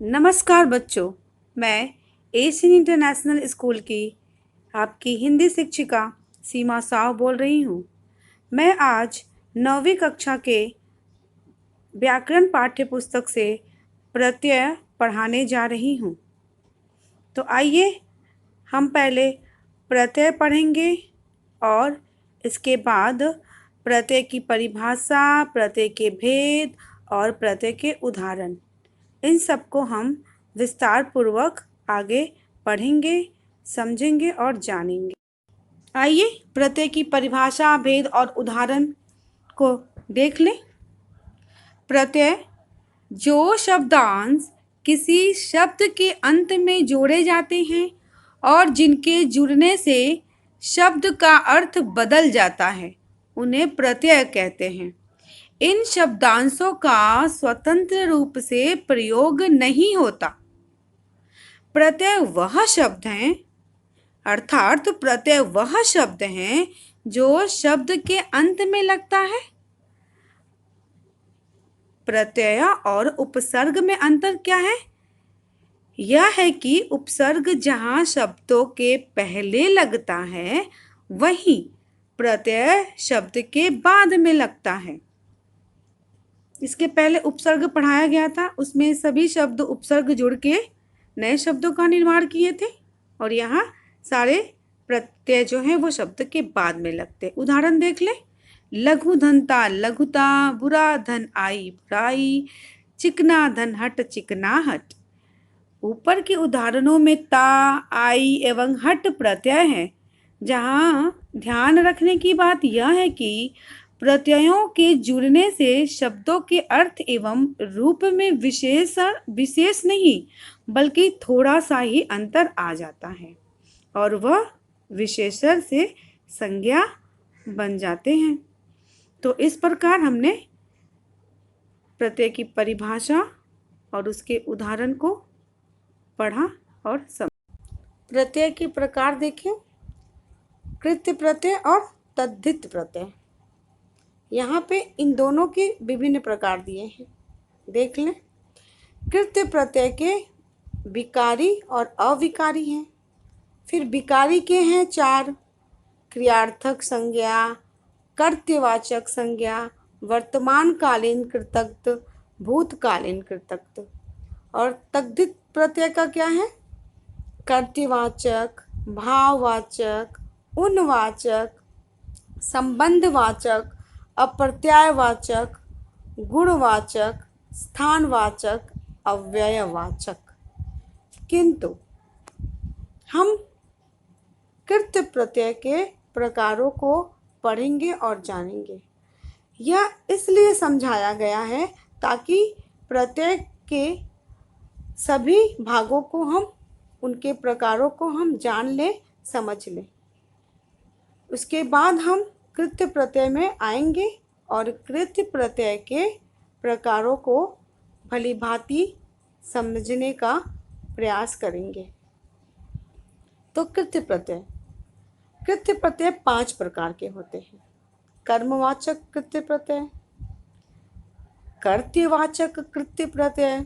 नमस्कार बच्चों, मैं एशियन इंटरनेशनल स्कूल की आपकी हिंदी शिक्षिका सीमा साव बोल रही हूँ। मैं आज 9वीं कक्षा के व्याकरण पाठ्य पुस्तक से प्रत्यय पढ़ाने जा रही हूँ। तो आइए हम पहले प्रत्यय पढ़ेंगे और इसके बाद प्रत्यय की परिभाषा, प्रत्यय के भेद और प्रत्यय के उदाहरण, इन सबको हम विस्तार पूर्वक आगे पढ़ेंगे, समझेंगे और जानेंगे। आइए प्रत्यय की परिभाषा, भेद और उदाहरण को देख लें। प्रत्यय जो शब्दांश किसी शब्द के अंत में जोड़े जाते हैं और जिनके जुड़ने से शब्द का अर्थ बदल जाता है, उन्हें प्रत्यय कहते हैं। इन शब्दांशों का स्वतंत्र रूप से प्रयोग नहीं होता। प्रत्यय वह शब्द हैं, अर्थात प्रत्यय वह शब्द हैं जो शब्द के अंत में लगता है। प्रत्यय और उपसर्ग में अंतर क्या है? यह है कि उपसर्ग जहाँ शब्दों के पहले लगता है, वहीं प्रत्यय शब्द के बाद में लगता है। इसके पहले उपसर्ग पढ़ाया गया था, उसमें सभी शब्द उपसर्ग जुड़ के नए शब्दों का निर्माण किए थे और यहाँ सारे प्रत्यय जो हैं वो शब्द के बाद में लगते। उदाहरण देख ले। लघु धनता लघुता, बुरा धन आई बुराई, चिकना धन हट चिकनाहट। ऊपर के उदाहरणों में ता, आई एवं हट प्रत्यय है। जहाँ ध्यान रखने की बात यह है कि प्रत्ययों के जुड़ने से शब्दों के अर्थ एवं रूप में विशेष नहीं बल्कि थोड़ा सा ही अंतर आ जाता है और वह विशेषण से संज्ञा बन जाते हैं। तो इस प्रकार हमने प्रत्यय की परिभाषा और उसके उदाहरण को पढ़ा और समझा। प्रत्यय के प्रकार देखें। कृत्य प्रत्यय और तद्धित प्रत्यय। यहाँ पे इन दोनों के विभिन्न प्रकार दिए हैं, देख लें। कृत्य प्रत्यय के विकारी और अविकारी हैं। फिर विकारी के हैं 4: क्रियार्थक संज्ञा, कर्तवाचक संज्ञा, वर्तमानकालीन कृतज्ञ, भूतकालीन कृतज्ञ। और तद्धित प्रत्यय का क्या है? कर्तवाचक, भाववाचक, उन्वाचक, संबंधवाचक, अप्रत्ययवाचक, गुणवाचक, स्थानवाचक, अव्ययवाचक। किंतु हम कृत्य प्रत्यय के प्रकारों को पढ़ेंगे और जानेंगे। यह इसलिए समझाया गया है ताकि प्रत्यय के सभी भागों को हम, उनके प्रकारों को हम जान ले, समझ लें। उसके बाद हम कृत्य प्रत्यय में आएंगे और कृत्य प्रत्यय के प्रकारों को भली भांति समझने का प्रयास करेंगे। तो कृत्य प्रत्यय 5 प्रकार के होते हैं। कर्मवाचक कृत्य प्रत्यय, कर्तवाचक कृत्य प्रत्यय,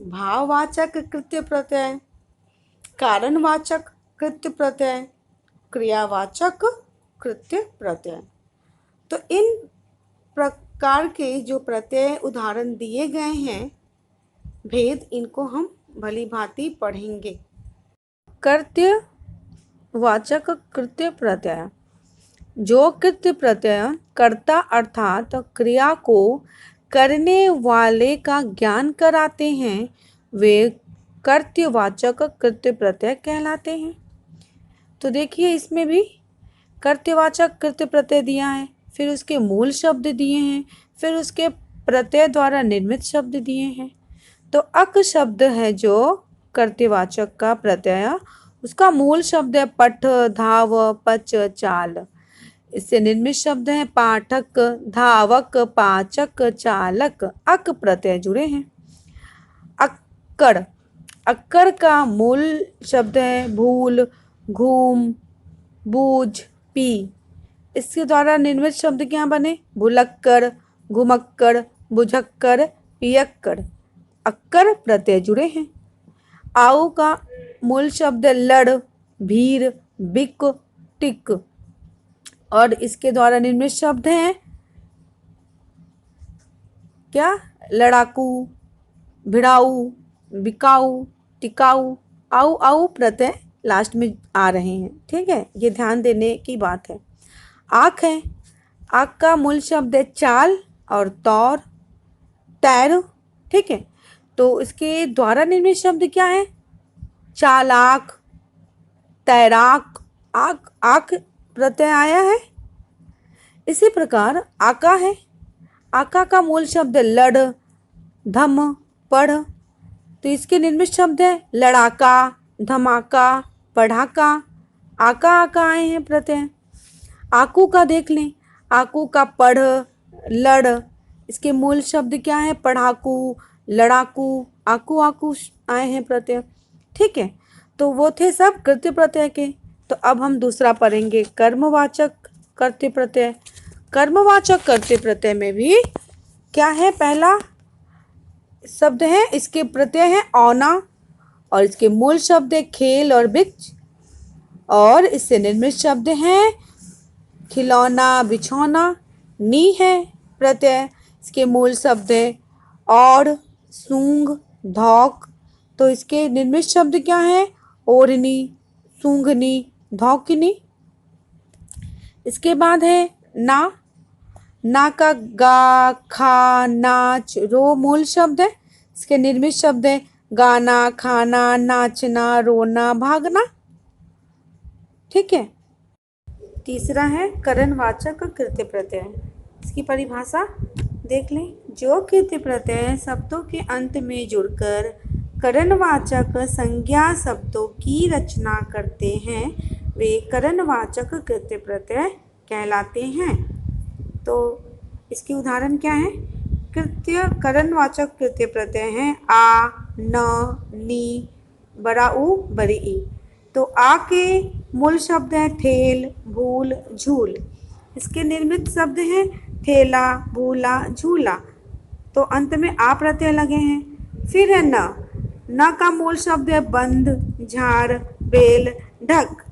भाववाचक कृत्य प्रत्यय, कारणवाचक कृत्य प्रत्यय, क्रियावाचक कृत्य प्रत्यय। तो इन प्रकार के जो प्रत्यय उदाहरण दिए गए हैं, भेद, इनको हम भली भांति पढ़ेंगे। कर्तवाचक कृत्य प्रत्यय। जो कृत्य प्रत्यय कर्ता अर्थात क्रिया को करने वाले का ज्ञान कराते हैं, वे कर्तवाचक कृत्य प्रत्यय कहलाते हैं। तो देखिए, इसमें भी कर्तवाचक कृत्य प्रत्यय दिया है, फिर उसके मूल शब्द दिए हैं, फिर उसके प्रत्यय द्वारा निर्मित शब्द दिए हैं। तो अक शब्द है जो कर्तवाचक का प्रत्यय, उसका मूल शब्द है पठ, धाव, पच, चाल। इससे निर्मित शब्द है पाठक, धावक, पाचक, चालक। अक प्रत्यय जुड़े हैं। अक्कड़, अक्कड़ का मूल शब्द है भूल, घूम, बूझ, पी। इसके द्वारा निर्मित शब्द क्या बने? भुलक्कड़, घुमक्कड़, बुझक्कड़, पियक्कड़। अक्कर प्रत्यय जुड़े हैं। आऊ का मूल शब्द लड़, भीर, बिक, टिक और इसके द्वारा निर्मित शब्द हैं क्या? लड़ाकू, भिड़ाऊ, बिकाऊ, टिकाऊ। आऊ आऊ प्रत्यय लास्ट में आ रहे हैं। ठीक है, ये ध्यान देने की बात है। आँख है, आँख का मूल शब्द है चाल और तौर, तैर। ठीक है, तो इसके द्वारा निर्मित शब्द क्या है? चालाक, तैराक। आँख आँख प्रत्यय आया है। इसी प्रकार आका है, आका का मूल शब्द लड़, धम, पढ़। तो इसके निर्मित शब्द है लड़ाका, धमाका, पढ़ाका। आका आका आए हैं प्रत्यय। आकू का देख लें, आकू का पढ़, लड़। इसके मूल शब्द क्या है? पढ़ाकू, लड़ाकू। आकू आकू आए हैं प्रत्यय। ठीक है, तो वो थे सब कृत्य प्रत्यय के। तो अब हम दूसरा पढ़ेंगे कर्मवाचक कर्तृ प्रत्यय। कर्मवाचक कर्तृ प्रत्यय में भी क्या है? पहला शब्द है, इसके प्रत्यय है औना और इसके मूल शब्द है खेल और बिच और इससे निर्मित शब्द हैं खिलौना, बिछौना। नी है प्रत्यय, इसके मूल शब्द है और, सूंघ, धौक। तो इसके निर्मित शब्द क्या है? ओढ़नी, सूंघनी, धौकनी। इसके बाद है ना, ना का गा, खा, नाच, रो मूल शब्द है। इसके निर्मित शब्द है गाना, खाना, नाचना, रोना, भागना। ठीक है, तीसरा है करणवाचक कृत्य प्रत्यय। इसकी परिभाषा देख लें। जो कृत्य प्रत्यय शब्दों के अंत में जुड़कर करणवाचक संज्ञा शब्दों की रचना करते हैं वे करणवाचक कृत्य प्रत्यय कहलाते हैं। तो इसके उदाहरण क्या है? कृत्य करणवाचक कृत्य प्रत्यय हैं आ, न, नी, बड़ा ऊ, बड़ी ई। तो आ के मूल शब्द है ठेल, भूल, झूल। इसके निर्मित शब्द हैं ठेला, भूला, झूला। तो अंत में आ प्रत्यय लगे हैं। फिर है न, न का मूल शब्द है बंद, झाड़, बेल, ढक।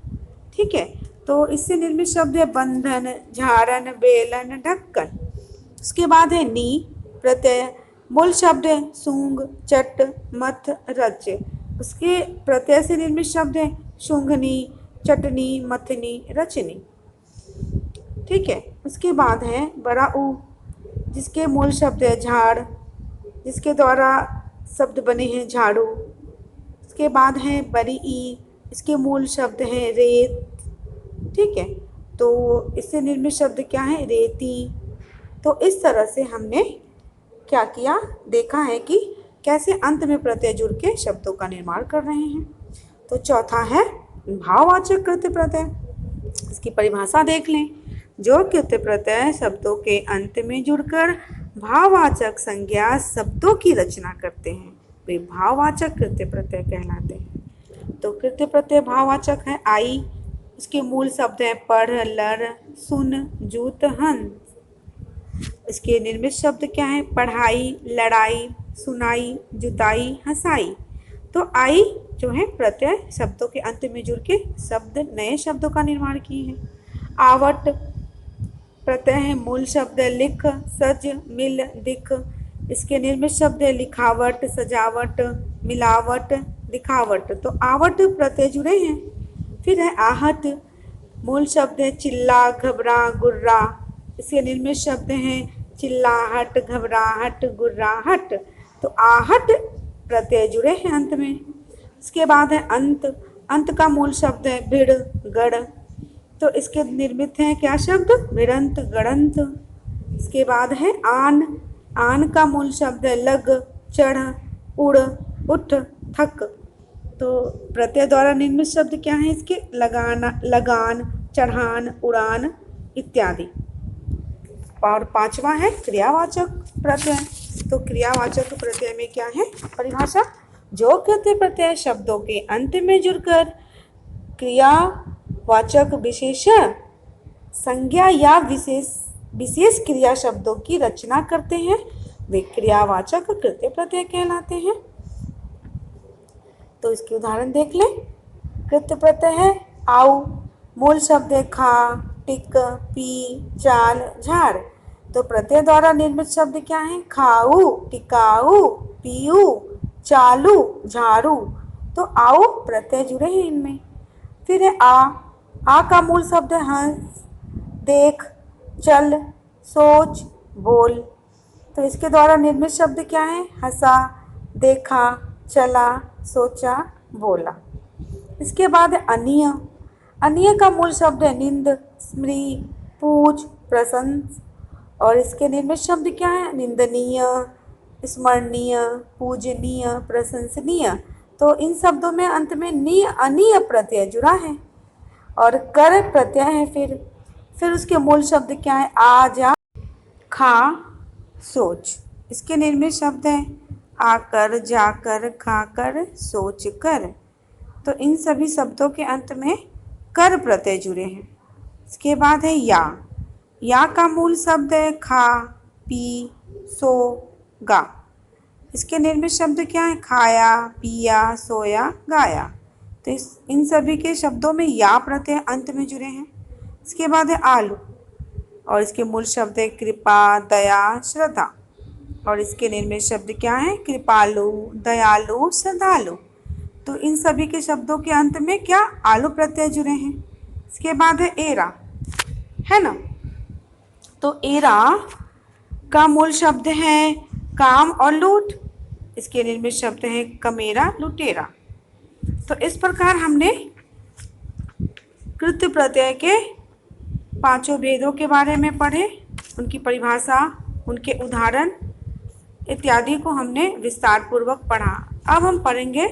ठीक है, तो इससे निर्मित शब्द है बंधन, झाड़न, बेलन, ढक्कन। उसके बाद है नी प्रत्यय, मूल शब्द है सूंघ, चट, मथ, रच। उसके प्रत्यय से निर्मित शब्द है सूंघनी, चटनी, मथनी, रचनी। ठीक है, उसके बाद है बड़ा ऊ, जिसके मूल शब्द है झाड़, जिसके द्वारा शब्द बने हैं झाड़ू। उसके बाद है बड़ी ई, इसके मूल शब्द हैं रेत। ठीक है, तो इससे निर्मित शब्द क्या है? रेती। तो इस तरह से हमने क्या किया? देखा है कि कैसे अंत में प्रत्यय जुड़ के शब्दों का निर्माण कर रहे हैं। तो चौथा है भाववाचक कृत्य प्रत्यय। इसकी परिभाषा देख लें। जो कृत्य प्रत्यय शब्दों के अंत में जुड़कर भाववाचक संज्ञा शब्दों की रचना करते हैं वे भाववाचक कृत्य प्रत्यय कहलाते हैं। तो कृत्य प्रत्यय भाववाचक है आई, इसके मूल शब्द हैं पढ़, लड़, सुन, जूत, हंस। इसके निर्मित शब्द क्या है? पढ़ाई, लड़ाई, सुनाई, जुताई, हंसाई। तो आई जो है प्रत्यय शब्दों के अंत में जुड़ के शब्द नए शब्दों का निर्माण किए हैं। आवट प्रत्यय है, मूल शब्द है लिख, सज, मिल, दिख। इसके निर्मित शब्द है लिखावट, सजावट, मिलावट, दिखावट। तो आवट प्रत्यय जुड़े हैं। फिर है आहट, मूल शब्द है चिल्ला, घबरा, गुर्रा। इसके निर्मित शब्द हैं चिल्लाहट, घबराहट, गुर्राहट। तो आहट प्रत्यय जुड़े हैं अंत में। इसके बाद है अंत, अंत का मूल शब्द है भिड़, गढ़। तो इसके निर्मित हैं क्या शब्द? भिड़ंत, गड़ंत। इसके बाद है आन, आन का मूल शब्द है लग, चढ़, उड़, उठ, थक। तो प्रत्यय द्वारा निर्मित शब्द क्या है इसके? लगाना, लगान, चढ़ान, उड़ान इत्यादि। और पांचवा है क्रियावाचक प्रत्यय। तो क्रियावाचक प्रत्यय में क्या है परिभाषा? जो कृत्य प्रत्यय शब्दों के अंत में जुड़कर क्रियावाचक विशेषण, संज्ञा या विशेष क्रिया शब्दों की रचना करते हैं वे क्रियावाचक कृत्य प्रत्यय कहलाते हैं। तो इसके उदाहरण देख लें। कृत्य प्रत्यय है आऊ, मूल शब्द है खा, टिक, पी, चाल, झाड़। तो प्रत्यय द्वारा निर्मित शब्द क्या है? खाऊ, टिकाऊ, पीऊ, चालू, झाड़ू। तो आऊ प्रत्यय जुड़े हैं इनमें। फिर है आ का मूल शब्द है हंस, देख, चल, सोच, बोल। तो इसके द्वारा निर्मित शब्द क्या है? हंसा, देखा, चला, सोचा, बोला। इसके बाद है अनीय। अनीय का मूल शब्द है निंद, स्मृति, पूज, प्रशंस। और इसके निर्मित शब्द क्या है? निंदनीय, स्मरणीय, पूजनीय, प्रशंसनीय। तो इन शब्दों में अंत में नीय अनीय प्रत्यय जुड़ा है। और कर प्रत्यय है फिर उसके मूल शब्द क्या है? आ, जा, खा, सोच। इसके निर्मित शब्द हैं आकर, जाकर, खाकर, सोच कर। तो इन सभी शब्दों के अंत में कर प्रत्यय जुड़े हैं। इसके बाद है या का मूल शब्द है खा, पी, सो, गा। इसके निर्मित शब्द क्या है? खाया, पिया, सोया, गाया। तो इन सभी के शब्दों में या प्रत्यय अंत में जुड़े हैं। इसके बाद है आलू, और इसके मूल शब्द है कृपा, दया, श्रद्धा। और इसके निर्मित शब्द क्या है? कृपालु, दयालु, श्रद्धालु। तो इन सभी के शब्दों के अंत में क्या? आलू प्रत्यय जुड़े हैं। इसके बाद है एरा, है ना। तो एरा का मूल शब्द है काम और लूट। इसके निर्मित शब्द है कमेरा, लुटेरा। तो इस प्रकार हमने कृत्य प्रत्यय के पांचों भेदों के बारे में पढ़े, उनकी परिभाषा, उनके उदाहरण इत्यादि को हमने विस्तार पूर्वक पढ़ा। अब हम पढ़ेंगे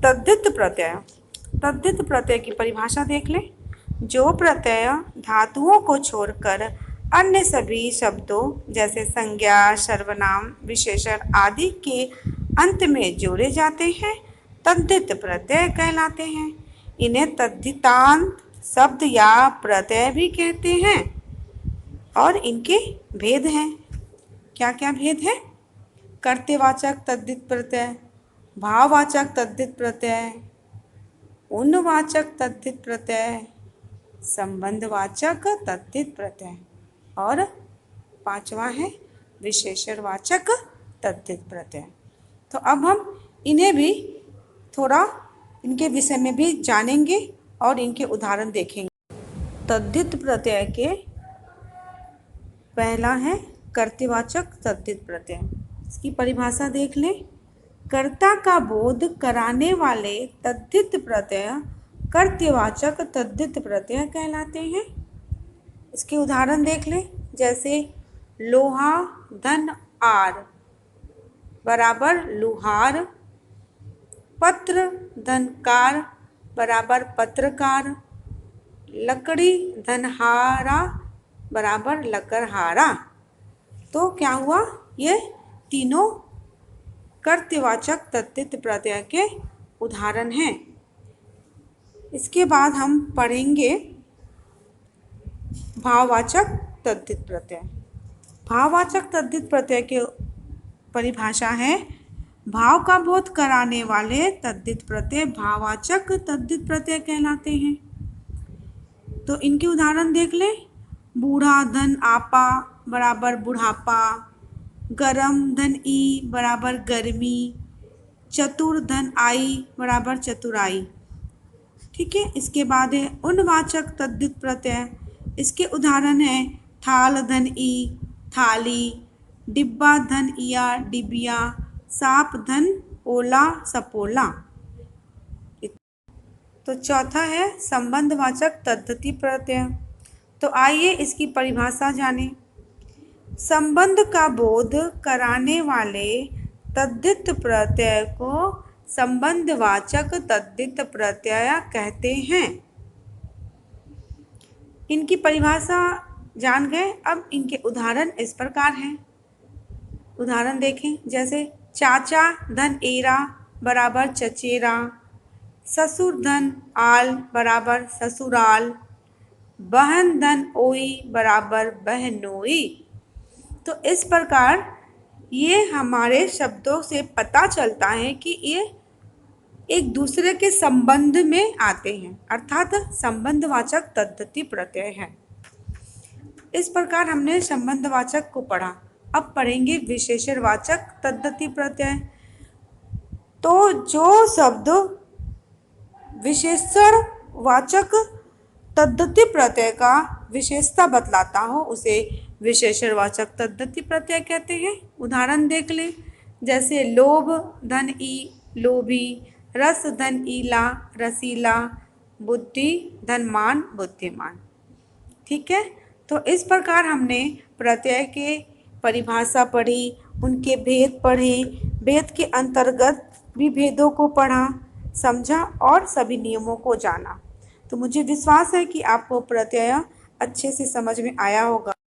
तद्धित प्रत्यय। तद्धित प्रत्यय की परिभाषा देख लें। जो प्रत्यय धातुओं को छोड़कर अन्य सभी शब्दों जैसे संज्ञा, सर्वनाम, विशेषण आदि के अंत में जोड़े जाते हैं तद्धित प्रत्यय कहलाते हैं। इन्हें तद्धितांत शब्द या प्रत्यय भी कहते हैं। और इनके भेद हैं। क्या क्या भेद है? कर्तृवाचक तद्धित प्रत्यय, भाववाचक तद्धित प्रत्यय, उन्नवाचक तद्धित प्रत्यय, संबंधवाचक तद्धित प्रत्यय, और पांचवा है विशेषणवाचक तद्धित प्रत्यय। तो अब हम इन्हें भी थोड़ा इनके विषय में भी जानेंगे और इनके उदाहरण देखेंगे। तद्धित प्रत्यय के पहला है कर्तृवाचक तद्धित प्रत्यय। इसकी परिभाषा देख लें। कर्ता का बोध कराने वाले तद्धित प्रत्यय कर्तृवाचक तद्धित प्रत्यय कहलाते हैं। इसके उदाहरण देख लें। जैसे लोहा धन आर बराबर लुहार, पत्र धनकार बराबर पत्रकार, लकड़ी धनहारा बराबर लकड़हारा। तो क्या हुआ? ये तीनों कर्तृवाचक तद्धित प्रत्यय के उदाहरण हैं। इसके बाद हम पढ़ेंगे भाववाचक तद्धित प्रत्यय। भाववाचक तद्धित प्रत्यय के परिभाषा है भाव का बोध कराने वाले तद्धित प्रत्यय भाववाचक तद्धित प्रत्यय कहलाते हैं। तो इनके उदाहरण देख लें। बूढ़ा धन आपा बराबर बुढ़ापा, गरम धन ई बराबर गर्मी, चतुर धन आई बराबर चतुराई। ठीक है। इसके बाद है उन्नवाचक तद्धित प्रत्यय। इसके उदाहरण है थाल धन ई थाली, डिब्बा धन इया डिबिया, सांप धन ओला सपोला। तो चौथा है संबंधवाचक तद्धित प्रत्यय। तो आइए इसकी परिभाषा जानें। संबंध का बोध कराने वाले तद्धित प्रत्यय को संबंधवाचक तद्धित प्रत्यय कहते हैं। इनकी परिभाषा जान गए। अब इनके उदाहरण इस प्रकार हैं। उदाहरण देखें। जैसे चाचा धन एरा बराबर चचेरा, ससुर धन आल बराबर ससुराल, बहन धन ओई बराबर बहनोई। तो इस प्रकार ये हमारे शब्दों से पता चलता है कि ये एक दूसरे के संबंध में आते हैं, अर्थात संबंधवाचक तद्धित प्रत्यय है। इस प्रकार हमने संबंधवाचक को पढ़ा। अब पढ़ेंगे विशेषणवाचक तद्धित प्रत्यय। तो जो शब्द विशेषणवाचक तद्धित प्रत्यय का विशेषता बतलाता हो उसे विशेषणवाचक तद्धित प्रत्यय कहते हैं। उदाहरण देख लें, जैसे लोभ धन ई लोभी, रस धन ईला रसीला, बुद्धि धन मान बुद्धिमान। ठीक है, तो इस प्रकार हमने प्रत्यय के परिभाषा पढ़ी, उनके भेद पढ़े, भेद के अंतर्गत भी भेदों को पढ़ा, समझा और सभी नियमों को जाना। तो मुझे विश्वास है कि आपको प्रत्यय अच्छे से समझ में आया होगा।